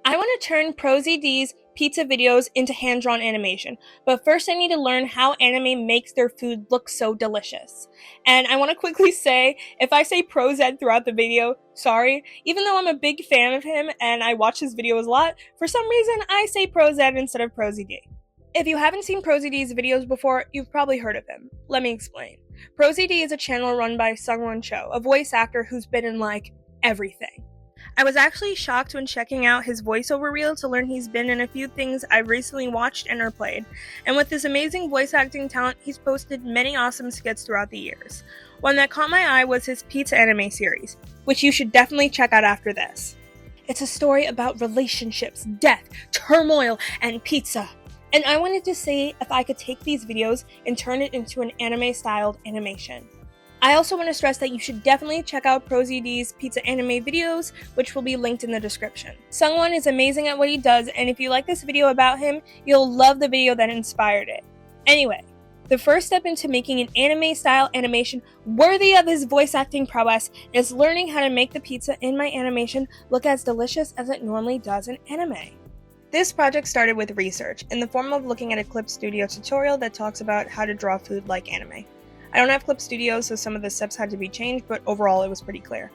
I want to turn ProZD's pizza videos into hand-drawn animation, but first I need to learn how anime makes their food look so delicious. And I want to quickly say, if I say ProZ throughout the video, sorry. Even though I'm a big fan of him and I watch his videos a lot, for some reason I say ProZ instead of ProZD. If you haven't seen ProZD's videos before, you've probably heard of him. Let me explain. ProZD is a channel run by Sungwon Cho, a voice actor who's been in everything. I was actually shocked when checking out his voiceover reel to learn he's been in a few things I've recently watched and or played, and with this amazing voice acting talent, he's posted many awesome skits throughout the years. One that caught my eye was his pizza anime series, which you should definitely check out after this. It's a story about relationships, death, turmoil, and pizza. And I wanted to see if I could take these videos and turn it into an anime-styled animation. I also want to stress that you should definitely check out ProZD's pizza anime videos, which will be linked in the description. Sungwon is amazing at what he does, and if you like this video about him, you'll love the video that inspired it. Anyway, the first step into making an anime-style animation worthy of his voice acting prowess is learning how to make the pizza in my animation look as delicious as it normally does in anime. This project started with research, in the form of looking at a clipstudio tutorial that talks about how to draw food like anime. I don't have clipstudio, so some of the steps had to be changed, but overall it was pretty clear.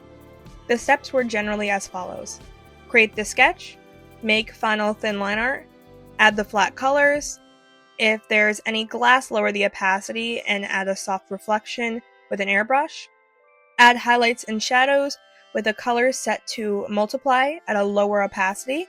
The steps were generally as follows. Create the sketch, make final thin line art, add the flat colors. If there's any glass, lower the opacity and add a soft reflection with an airbrush. Add highlights and shadows with the colors set to multiply at a lower opacity.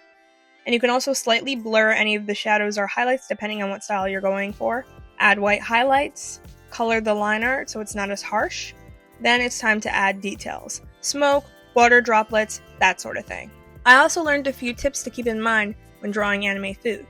And you can also slightly blur any of the shadows or highlights depending on what style you're going for. Add white highlights. Color the line art so it's not as harsh. Then it's time to add details. Smoke, water droplets, that sort of thing. I also learned a few tips to keep in mind when drawing anime food.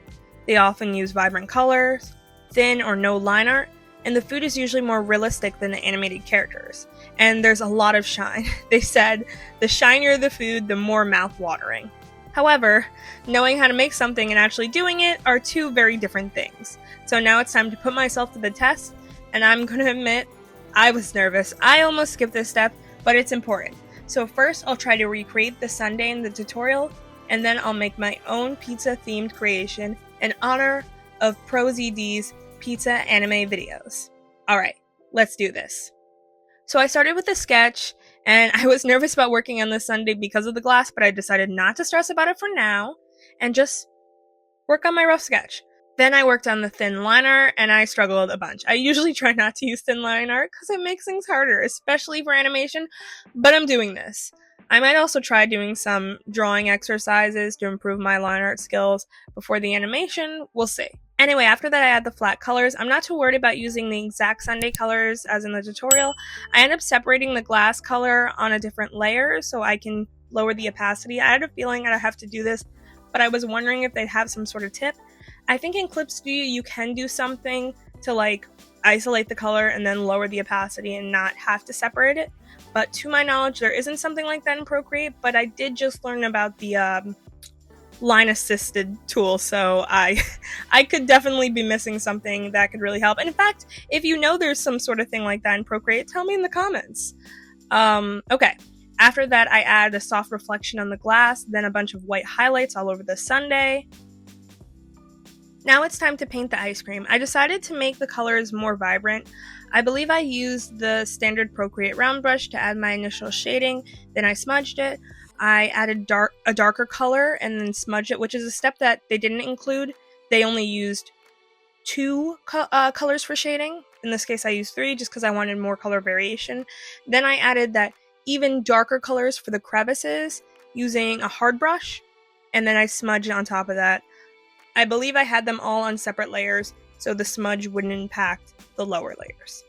They often use vibrant colors, thin or no line art, and the food is usually more realistic than the animated characters. And there's a lot of shine. They said, the shinier the food, the more mouth-watering. However, knowing how to make something and actually doing it are two very different things. So now it's time to put myself to the test. And I'm gonna admit, I was nervous. I almost skipped this step, but it's important. So first, I'll try to recreate the sundae in the tutorial, and then I'll make my own pizza-themed creation in honor of ProZD's pizza anime videos. Alright, let's do this. So I started with a sketch, and I was nervous about working on the sundae because of the glass, but I decided not to stress about it for now, and just work on my rough sketch. Then I worked on the thin line art, and I struggled a bunch. I usually try not to use thin line art because it makes things harder, especially for animation, but I'm doing this. I might also try doing some drawing exercises to improve my line art skills before the animation. We'll see. Anyway, after that I add the flat colors. I'm not too worried about using the exact sundae colors as in the tutorial. I end up separating the glass color on a different layer so I can lower the opacity. I had a feeling I'd have to do this, but I was wondering if they'd have some sort of tip. I think in clipstudio you can do something to isolate the color and then lower the opacity and not have to separate it. But to my knowledge, there isn't something like that in Procreate, but I did just learn about the line assisted tool, so I could definitely be missing something that could really help. And in fact, if you know there's some sort of thing like that in Procreate, tell me in the comments. Okay. After that, I add a soft reflection on the glass, then a bunch of white highlights all over the sundae. Now it's time to paint the ice cream. I decided to make the colors more vibrant. I believe I used the standard Procreate round brush to add my initial shading, then I smudged it. I added a darker color and then smudged it, which is a step that they didn't include. They only used two colors for shading. In this case I used three just because I wanted more color variation. Then I added that even darker colors for the crevices using a hard brush, and then I smudged on top of that. I believe I had them all on separate layers, so the smudge wouldn't impact the lower layers.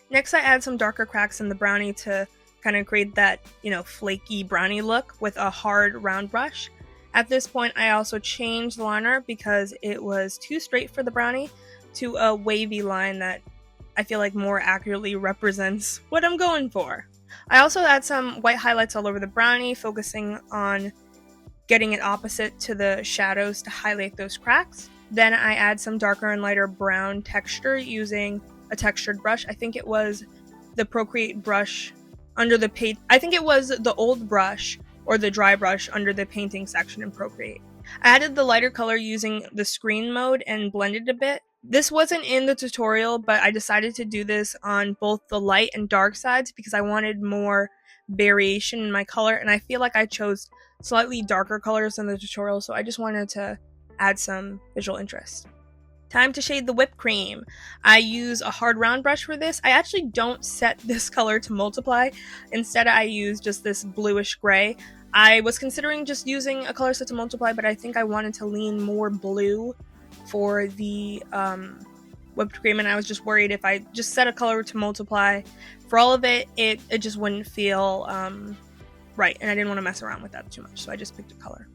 Next, I add some darker cracks in the brownie to kind of create that, flaky brownie look with a hard round brush. At this point, I also changed the line art because it was too straight for the brownie to a wavy line that I feel like more accurately represents what I'm going for. I also add some white highlights all over the brownie, focusing on getting it opposite to the shadows to highlight those cracks. Then I add some darker and lighter brown texture using a textured brush. I think it was the Procreate brush under the page. I think it was the old brush or the dry brush under the painting section in Procreate. I added the lighter color using the screen mode and blended a bit. This wasn't in the tutorial, but I decided to do this on both the light and dark sides because I wanted more variation in my color, and I feel like I chose slightly darker colors than the tutorial, so I just wanted to add some visual interest. Time to shade the whipped cream. I use a hard round brush for this. I actually don't set this color to multiply. Instead, I use just this bluish gray. I was considering just using a color set to multiply, but I think I wanted to lean more blue for the whipped cream, and I was just worried if I just set a color to multiply for all of it, it just wouldn't feel right, and I didn't want to mess around with that too much, so I just picked a color.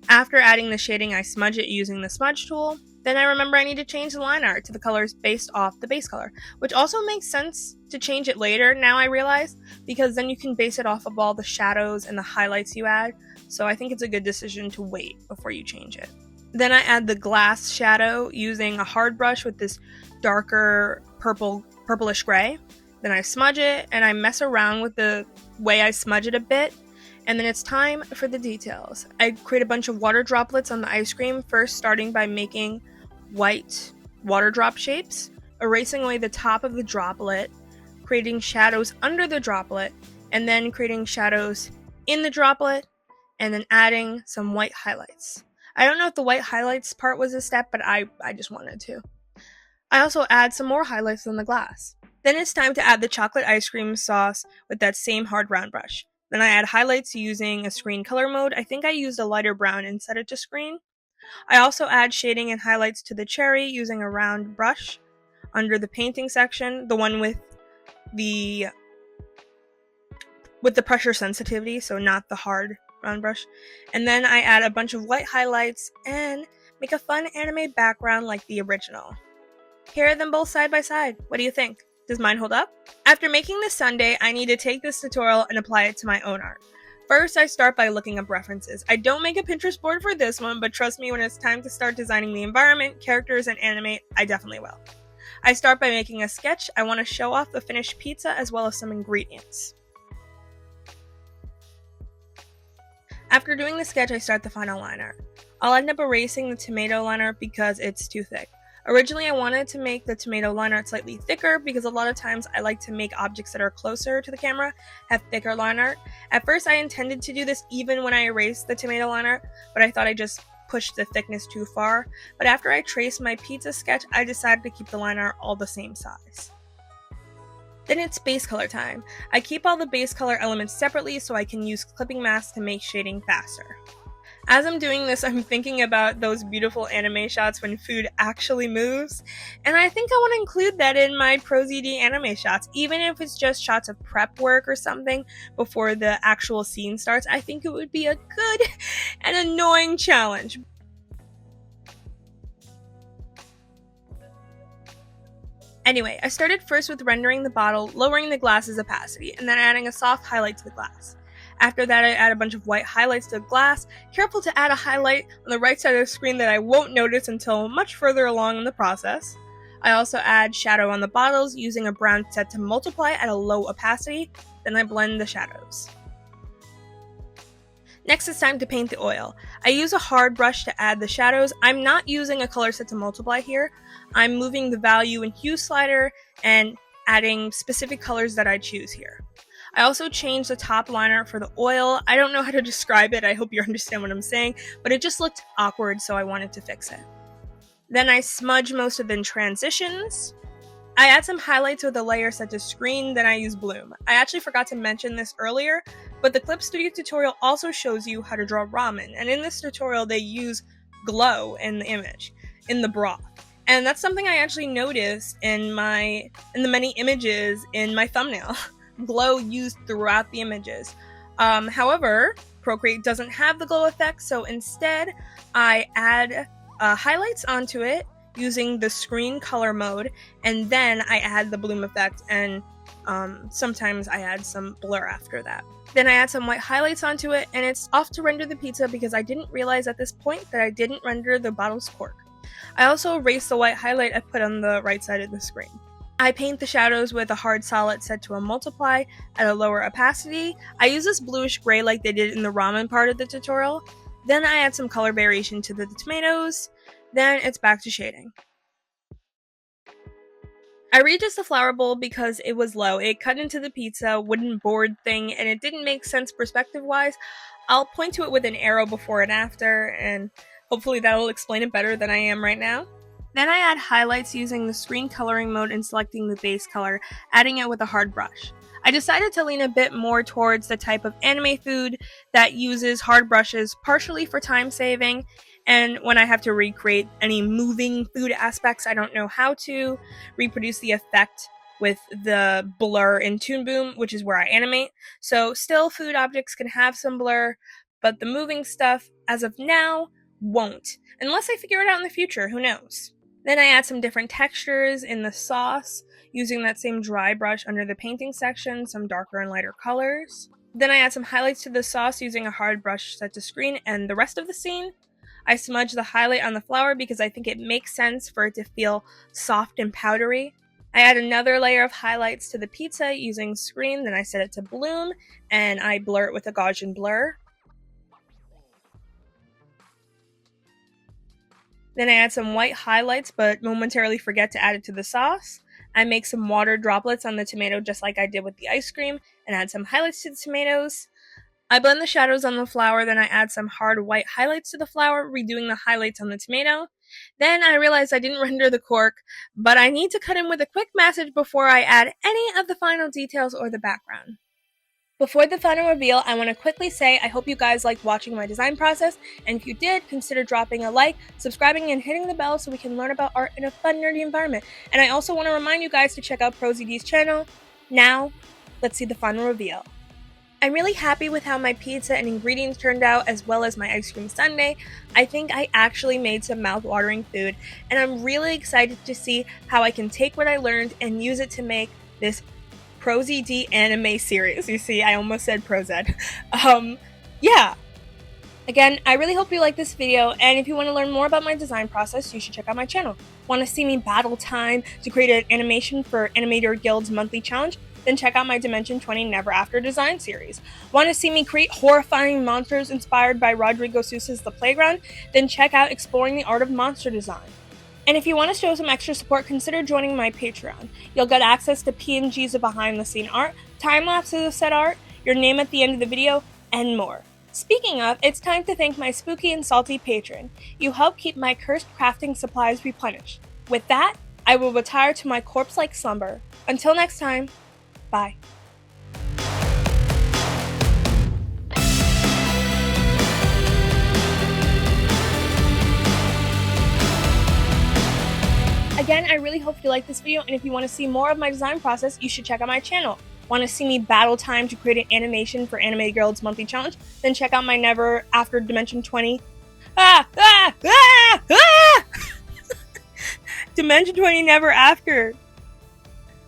After adding the shading, I smudge it using the smudge tool. Then I remember I need to change the line art to the colors based off the base color, which also makes sense to change it later, now I realize, because then you can base it off of all the shadows and the highlights you add, so I think it's a good decision to wait before you change it. Then I add the glass shadow using a hard brush with this darker purplish gray. Then I smudge it, and I mess around with the way I smudge it a bit. And then it's time for the details. I create a bunch of water droplets on the ice cream, first starting by making white water drop shapes, erasing away the top of the droplet, creating shadows under the droplet, and then creating shadows in the droplet, and then adding some white highlights. I don't know if the white highlights part was a step, but I just wanted to. I also add some more highlights on the glass. Then it's time to add the chocolate ice cream sauce with that same hard round brush. Then I add highlights using a screen color mode. I think I used a lighter brown and set it to screen. I also add shading and highlights to the cherry using a round brush under the painting section, the one with the pressure sensitivity, so not the hard round brush. And then I add a bunch of white highlights and make a fun anime background like the original. Here are them both side by side. What do you think? Does mine hold up? After making this sundae, I need to take this tutorial and apply it to my own art. First, I start by looking up references. I don't make a Pinterest board for this one, but trust me, when it's time to start designing the environment, characters, and animate, I definitely will. I start by making a sketch. I want to show off the finished pizza as well as some ingredients. After doing the sketch, I start the final line art. I'll end up erasing the tomato line art because it's too thick. Originally, I wanted to make the tomato line art slightly thicker because a lot of times I like to make objects that are closer to the camera have thicker line art. At first, I intended to do this even when I erased the tomato line art, but I thought I just pushed the thickness too far. But after I traced my pizza sketch, I decided to keep the line art all the same size. Then it's base color time. I keep all the base color elements separately so I can use clipping masks to make shading faster. As I'm doing this, I'm thinking about those beautiful anime shots when food actually moves, and I think I want to include that in my ProZD anime shots, even if it's just shots of prep work or something before the actual scene starts. I think it would be a good and annoying challenge. Anyway, I started first with rendering the bottle, lowering the glass's opacity, and then adding a soft highlight to the glass. After that, I add a bunch of white highlights to the glass, careful to add a highlight on the right side of the screen that I won't notice until much further along in the process. I also add shadow on the bottles using a brown set to multiply at a low opacity, then I blend the shadows. Next, it's time to paint the oil. I use a hard brush to add the shadows. I'm not using a color set to multiply here. I'm moving the value and hue slider and adding specific colors that I choose here. I also changed the top liner for the oil. I don't know how to describe it, I hope you understand what I'm saying, but it just looked awkward, so I wanted to fix it. Then I smudge most of the transitions. I add some highlights with a layer set to screen, then I use bloom. I actually forgot to mention this earlier, but the clipstudio tutorial also shows you how to draw ramen, and in this tutorial they use glow in the image, in the broth. And that's something I actually noticed in the many images in my thumbnail. Glow used throughout the images. However, Procreate doesn't have the glow effect, so instead I add highlights onto it using the screen color mode, and then I add the bloom effect, and sometimes I add some blur after that. Then I add some white highlights onto it, and it's off to render the pizza because I didn't realize at this point that I didn't render the bottle's cork. I also erased the white highlight I put on the right side of the screen. I paint the shadows with a hard solid set to a multiply at a lower opacity. I use this bluish gray like they did in the ramen part of the tutorial. Then I add some color variation to the tomatoes. Then it's back to shading. I readjust the flower bowl because it was low. It cut into the pizza wooden board thing and it didn't make sense perspective wise. I'll point to it with an arrow before and after, and hopefully that'll explain it better than I am right now. Then I add highlights using the screen coloring mode and selecting the base color, adding it with a hard brush. I decided to lean a bit more towards the type of anime food that uses hard brushes, partially for time saving, and when I have to recreate any moving food aspects, I don't know how to reproduce the effect with the blur in Toon Boom, which is where I animate. So still food objects can have some blur, but the moving stuff, as of now, won't. Unless I figure it out in the future, who knows? Then I add some different textures in the sauce, using that same dry brush under the painting section, some darker and lighter colors. Then I add some highlights to the sauce using a hard brush set to screen and the rest of the scene. I smudge the highlight on the flour because I think it makes sense for it to feel soft and powdery. I add another layer of highlights to the pizza using screen, then I set it to bloom, and I blur it with a Gaussian blur. Then I add some white highlights, but momentarily forget to add it to the sauce. I make some water droplets on the tomato just like I did with the ice cream, and add some highlights to the tomatoes. I blend the shadows on the flour, then I add some hard white highlights to the flour, redoing the highlights on the tomato. Then I realized I didn't render the cork, but I need to cut in with a quick message before I add any of the final details or the background. Before the final reveal, I want to quickly say I hope you guys liked watching my design process, and if you did, consider dropping a like, subscribing, and hitting the bell so we can learn about art in a fun, nerdy environment. And I also want to remind you guys to check out ProZD's channel. Now, let's see the final reveal. I'm really happy with how my pizza and ingredients turned out, as well as my ice cream sundae. I think I actually made some mouth-watering food, and I'm really excited to see how I can take what I learned and use it to make this ProZD anime series. You see, I almost said ProZ. Yeah. Again, I really hope you like this video, and if you want to learn more about my design process, you should check out my channel. Want to see me battle time to create an animation for Animator Guild's monthly challenge? Then check out my Dimension 20 Never After design series. Want to see me create horrifying monsters inspired by Rodrigo Seuss's The Playground? Then check out Exploring the Art of Monster Design. And if you want to show some extra support, consider joining my Patreon. You'll get access to PNGs of behind-the-scene art, time-lapses of set art, your name at the end of the video, and more. Speaking of, it's time to thank my spooky and salty patron. You help keep my cursed crafting supplies replenished. With that, I will retire to my corpse-like slumber. Until next time, bye. Again, I really hope you like this video, and if you want to see more of my design process, you should check out my channel. Want to see me battle time to create an animation for Anime Guild's monthly challenge? Then check out my Never After Dimension 20. Dimension 20 Never After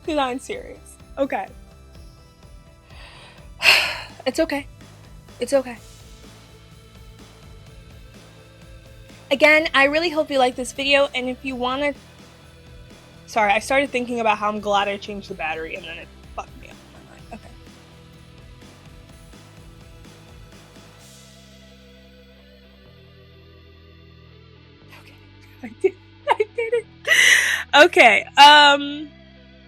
design series. Okay. It's okay. It's okay. Again, I really hope you like this video, and if you want to... Sorry, I started thinking about how I'm glad I changed the battery, and then it fucked me up in my mind. Okay. Okay. I did it. Okay,